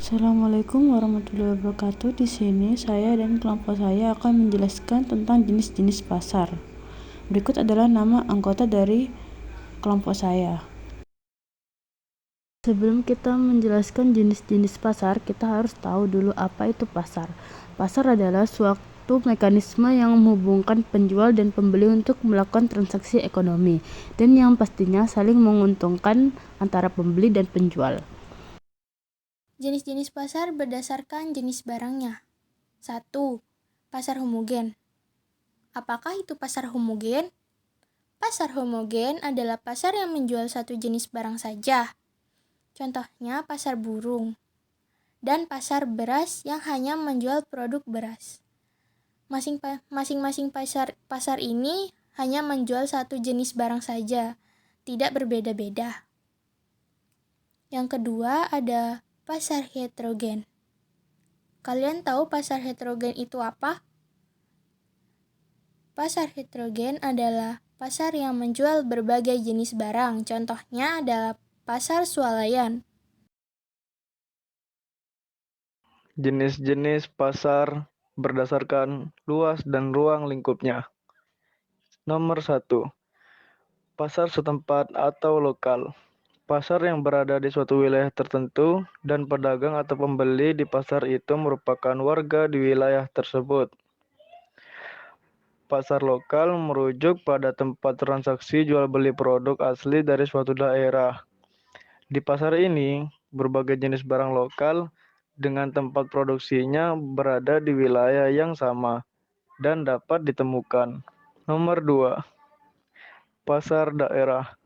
Assalamualaikum warahmatullahi wabarakatuh. Di sini saya dan kelompok saya akan menjelaskan tentang jenis-jenis pasar. Berikut adalah nama anggota dari kelompok saya. Sebelum kita menjelaskan jenis-jenis pasar, kita harus tahu dulu apa itu pasar. Pasar adalah suatu mekanisme yang menghubungkan penjual dan pembeli untuk melakukan transaksi ekonomi, dan yang pastinya saling menguntungkan antara pembeli dan penjual. Jenis-jenis pasar berdasarkan jenis barangnya. 1. Pasar homogen. Apakah itu pasar homogen? Pasar homogen adalah pasar yang menjual satu jenis barang saja. Contohnya pasar burung. Dan pasar beras yang hanya menjual produk beras. Masing-masing pasar ini hanya menjual satu jenis barang saja, tidak berbeda-beda. Yang kedua ada pasar heterogen. Kalian tahu pasar heterogen itu apa? Pasar heterogen adalah pasar yang menjual berbagai jenis barang. Contohnya adalah pasar swalayan. Jenis-jenis pasar berdasarkan luas dan ruang lingkupnya. Nomor 1. Pasar setempat atau lokal. Pasar yang berada di suatu wilayah tertentu dan pedagang atau pembeli di pasar itu merupakan warga di wilayah tersebut. Pasar lokal merujuk pada tempat transaksi jual beli produk asli dari suatu daerah. Di pasar ini, berbagai jenis barang lokal dengan tempat produksinya berada di wilayah yang sama dan dapat ditemukan. Nomor 2. Pasar daerah.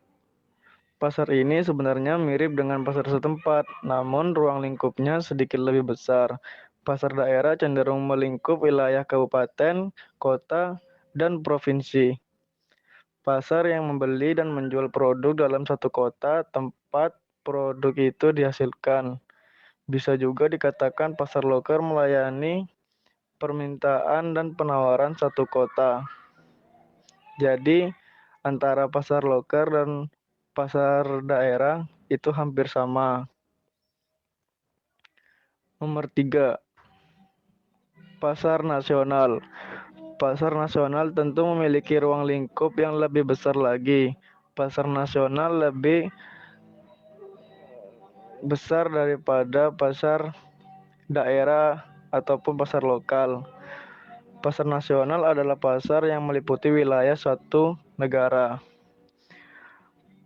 Pasar ini sebenarnya mirip dengan pasar setempat, namun ruang lingkupnya sedikit lebih besar. Pasar daerah cenderung melingkup wilayah kabupaten, kota, dan provinsi. Pasar yang membeli dan menjual produk dalam satu kota tempat produk itu dihasilkan. Bisa juga dikatakan pasar lokal melayani permintaan dan penawaran satu kota. Jadi, antara pasar lokal dan pasar daerah itu hampir sama. Nomor 3. Pasar nasional. Pasar nasional tentu memiliki ruang lingkup yang lebih besar lagi. Pasar nasional lebih besar daripada pasar daerah ataupun pasar lokal. Pasar nasional adalah pasar yang meliputi wilayah suatu negara.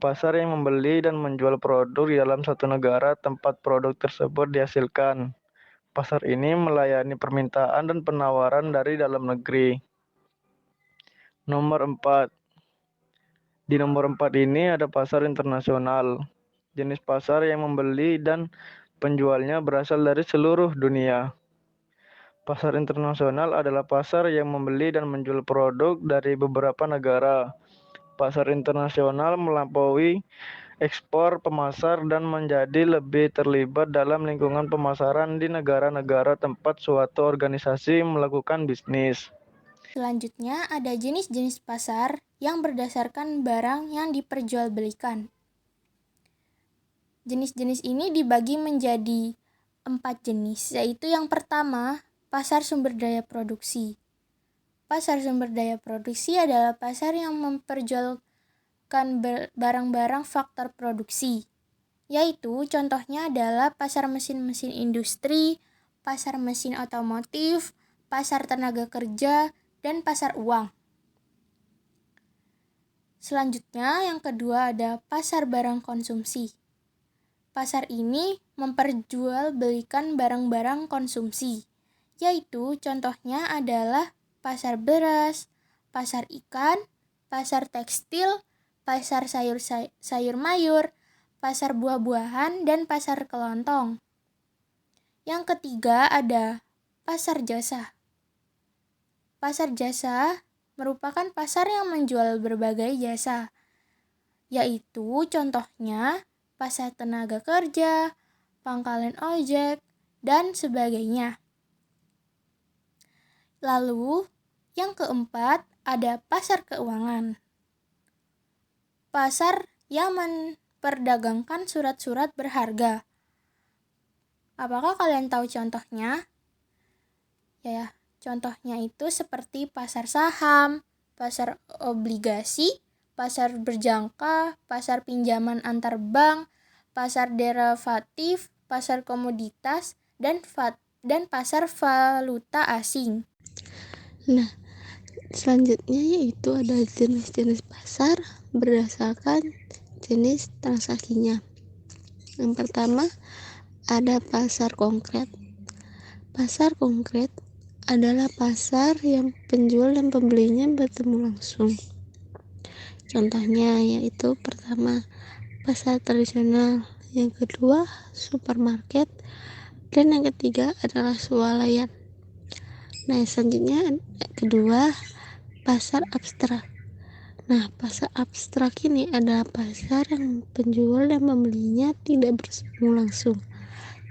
Pasar yang membeli dan menjual produk di dalam satu negara tempat produk tersebut dihasilkan. Pasar ini melayani permintaan dan penawaran dari dalam negeri. Nomor 4. Di nomor 4 ini ada pasar internasional. Jenis pasar yang membeli dan penjualnya berasal dari seluruh dunia. Pasar internasional adalah pasar yang membeli dan menjual produk dari beberapa negara. Pasar internasional melampaui ekspor pemasar dan menjadi lebih terlibat dalam lingkungan pemasaran di negara-negara tempat suatu organisasi melakukan bisnis. Selanjutnya ada jenis-jenis pasar yang berdasarkan barang yang diperjualbelikan. Jenis-jenis ini dibagi menjadi 4 jenis, yaitu yang pertama, pasar sumber daya produksi. Pasar sumber daya produksi adalah pasar yang memperjualkan barang-barang faktor produksi, yaitu contohnya adalah pasar mesin-mesin industri, pasar mesin otomotif, pasar tenaga kerja, dan pasar uang. Selanjutnya yang kedua ada pasar barang konsumsi. Pasar ini memperjualbelikan barang-barang konsumsi, yaitu contohnya adalah pasar beras, pasar ikan, pasar tekstil, pasar sayur mayur, pasar buah-buahan, dan pasar kelontong. Yang ketiga ada pasar jasa. Pasar jasa merupakan pasar yang menjual berbagai jasa, yaitu contohnya pasar tenaga kerja, pangkalan ojek, dan sebagainya. Lalu, yang keempat ada pasar keuangan. Pasar yang memperdagangkan surat-surat berharga Apakah kalian tahu contohnya? Ya, contohnya itu seperti pasar saham, pasar obligasi, pasar berjangka, pasar pinjaman antar bank, pasar derivatif, pasar komoditas, dan pasar valuta asing. Nah, selanjutnya yaitu ada jenis-jenis pasar berdasarkan jenis transaksinya. Yang pertama ada pasar konkret. Pasar konkret adalah pasar yang penjual dan pembelinya bertemu langsung. Contohnya yaitu pertama pasar tradisional, yang kedua supermarket, dan yang ketiga adalah swalayan. Nah, selanjutnya kedua pasar abstrak. Nah, pasar abstrak ini adalah pasar yang penjual dan pembelinya tidak bertemu langsung,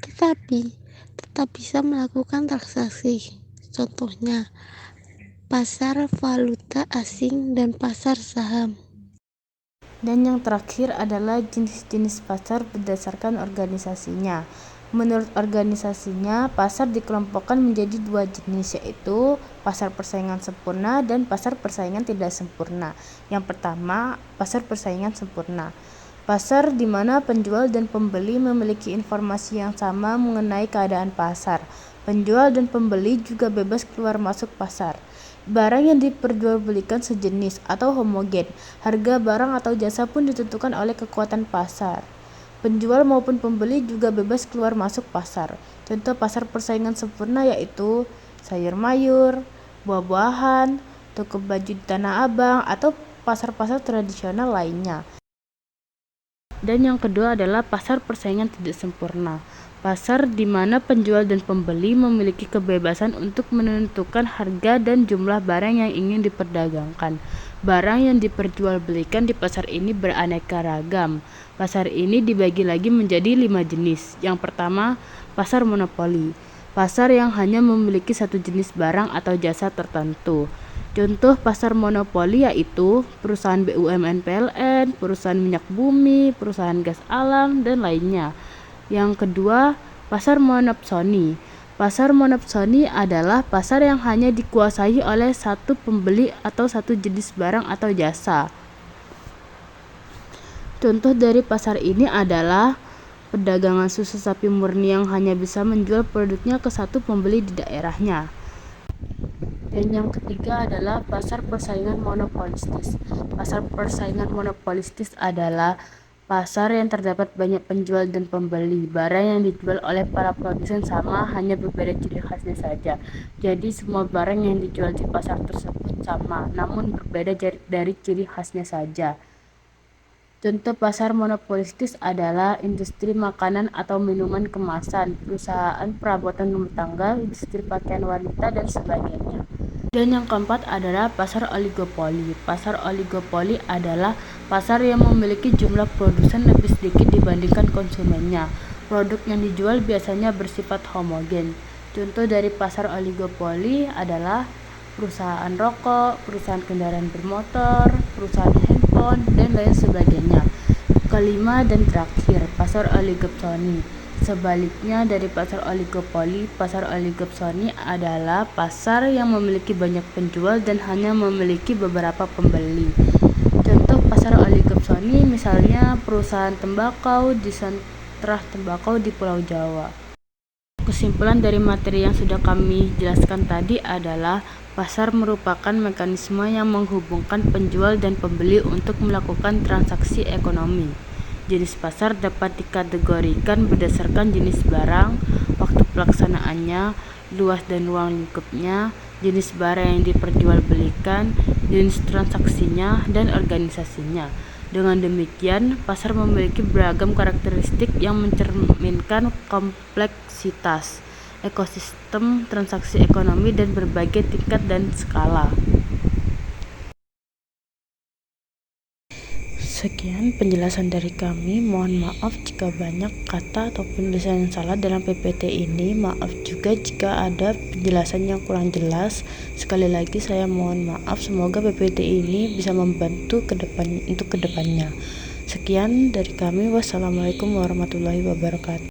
tetapi tetap bisa melakukan transaksi. Contohnya pasar valuta asing dan pasar saham. Dan yang terakhir adalah jenis-jenis pasar berdasarkan organisasinya. Menurut organisasinya, pasar dikelompokkan menjadi dua jenis, yaitu pasar persaingan sempurna dan pasar persaingan tidak sempurna. Yang pertama, pasar persaingan sempurna. Pasar di mana penjual dan pembeli memiliki informasi yang sama mengenai keadaan pasar. Penjual dan pembeli juga bebas keluar masuk pasar. Barang yang diperjualbelikan sejenis atau homogen. Harga barang atau jasa pun ditentukan oleh kekuatan pasar. Penjual maupun pembeli juga bebas keluar masuk pasar. Contoh pasar persaingan sempurna yaitu sayur mayur, buah-buahan, toko baju di Tanah Abang, atau pasar-pasar tradisional lainnya. Dan yang kedua adalah pasar persaingan tidak sempurna. Pasar di mana penjual dan pembeli memiliki kebebasan untuk menentukan harga dan jumlah barang yang ingin diperdagangkan. Barang yang diperjualbelikan di pasar ini beraneka ragam. Pasar ini dibagi lagi menjadi 5 jenis. Yang pertama, pasar monopoli. Pasar yang hanya memiliki satu jenis barang atau jasa tertentu. Contoh pasar monopoli yaitu perusahaan BUMN PLN, perusahaan minyak bumi, perusahaan gas alam, dan lainnya. Yang kedua, pasar monopsoni. Pasar monopsoni adalah pasar yang hanya dikuasai oleh satu pembeli atau satu jenis barang atau jasa. Contoh dari pasar ini adalah perdagangan susu sapi murni yang hanya bisa menjual produknya ke satu pembeli di daerahnya. Dan yang ketiga adalah pasar persaingan monopolistis. Pasar persaingan monopolistis adalah pasar yang terdapat banyak penjual dan pembeli. Barang yang dijual oleh para produsen sama, hanya berbeda ciri khasnya saja. Jadi semua barang yang dijual di pasar tersebut sama, namun berbeda dari ciri khasnya saja. Contoh pasar monopolistis adalah industri makanan atau minuman kemasan, perusahaan perabotan rumah tangga, industri pakaian wanita, dan sebagainya. Dan yang keempat adalah pasar oligopoli. Pasar oligopoli adalah pasar yang memiliki jumlah produsen lebih sedikit dibandingkan konsumennya. Produk yang dijual biasanya bersifat homogen. Contoh dari pasar oligopoli adalah perusahaan rokok, perusahaan kendaraan bermotor, perusahaan handphone, dan lain sebagainya. Kelima dan terakhir, pasar oligopsoni. Sebaliknya dari pasar oligopoli, pasar oligopsoni adalah pasar yang memiliki banyak penjual dan hanya memiliki beberapa pembeli. Contoh pasar oligopsoni misalnya perusahaan tembakau di sentra tembakau di Pulau Jawa. Kesimpulan dari materi yang sudah kami jelaskan tadi adalah pasar merupakan mekanisme yang menghubungkan penjual dan pembeli untuk melakukan transaksi ekonomi. Jenis pasar dapat dikategorikan berdasarkan jenis barang, waktu pelaksanaannya, luas dan ruang lingkupnya, jenis barang yang diperjualbelikan, jenis transaksinya, dan organisasinya. Dengan demikian, pasar memiliki beragam karakteristik yang mencerminkan kompleksitas ekosistem transaksi ekonomi dan berbagai tingkat dan skala. Sekian penjelasan dari kami. Mohon maaf jika banyak kata atau penulisan yang salah dalam PPT ini. Maaf juga jika ada penjelasan yang kurang jelas. Sekali lagi saya mohon maaf. Semoga PPT ini bisa membantu untuk kedepannya. Sekian dari kami. Wassalamualaikum warahmatullahi wabarakatuh.